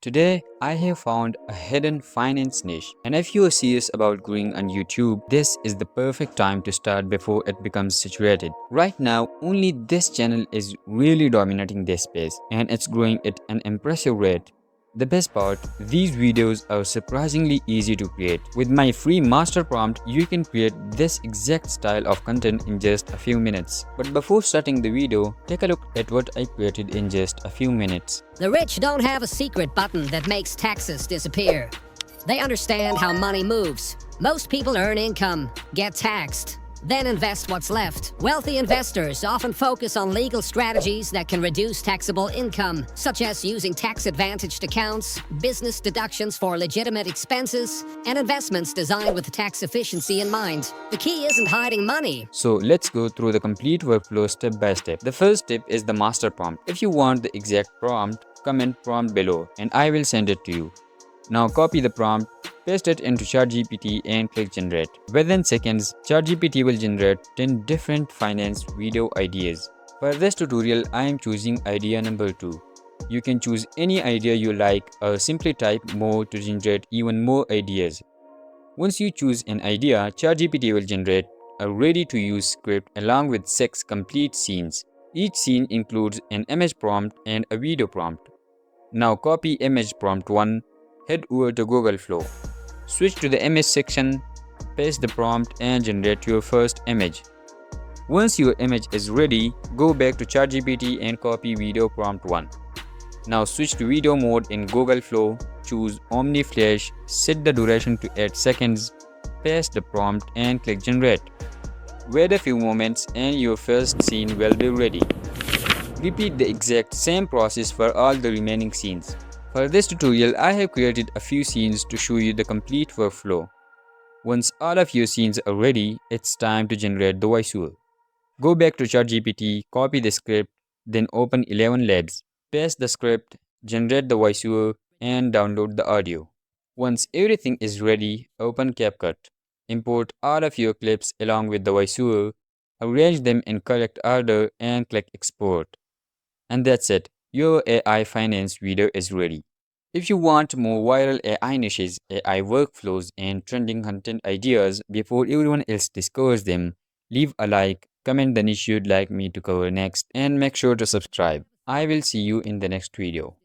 Today, I have found a hidden finance niche, and if you are serious about growing on YouTube, this is the perfect time to start before it becomes saturated. Right now, only this channel is really dominating this space, and it's growing at an impressive rate. The best part, these videos are surprisingly easy to create. With my free master prompt, you can create this exact style of content in just a few minutes. But before starting the video, take a look at what I created in just a few minutes. The rich don't have a secret button that makes taxes disappear. They understand how money moves. Most people earn income, get taxed, then invest what's left. Wealthy investors often focus on legal strategies that can reduce taxable income, such as using tax-advantaged accounts, business deductions for legitimate expenses, and investments designed with tax efficiency in mind. The key isn't hiding money. So let's go through the complete workflow step by step. The first step is the master prompt. If you want the exact prompt, comment prompt below and I will send it to you. Now copy the prompt, paste it into ChatGPT and click generate. Within seconds, ChatGPT will generate 10 different finance video ideas. For this tutorial, I am choosing idea number 2. You can choose any idea you like or simply type more to generate even more ideas. Once you choose an idea, ChatGPT will generate a ready-to-use script along with 6 complete scenes. Each scene includes an image prompt and a video prompt. Now copy image prompt 1, head over to Google Flow. Switch to the image section, paste the prompt and generate your first image. Once your image is ready, go back to ChatGPT and copy video prompt 1. Now switch to video mode in Google Flow, choose Omni Flash, set the duration to 8 seconds, paste the prompt and click generate. Wait a few moments and your first scene will be ready. Repeat the exact same process for all the remaining scenes. For this tutorial, I have created a few scenes to show you the complete workflow. Once all of your scenes are ready, it's time to generate the voiceover. Go back to ChatGPT, copy the script, then open 11 Labs. Paste the script, generate the voiceover, and download the audio. Once everything is ready, open CapCut. Import all of your clips along with the voiceover, arrange them in correct order, and click export. And that's it, your AI finance video is ready. If you want more viral AI niches, AI workflows, and trending content ideas before everyone else discovers them, leave a like, comment the niche you'd like me to cover next, and make sure to subscribe. I will see you in the next video.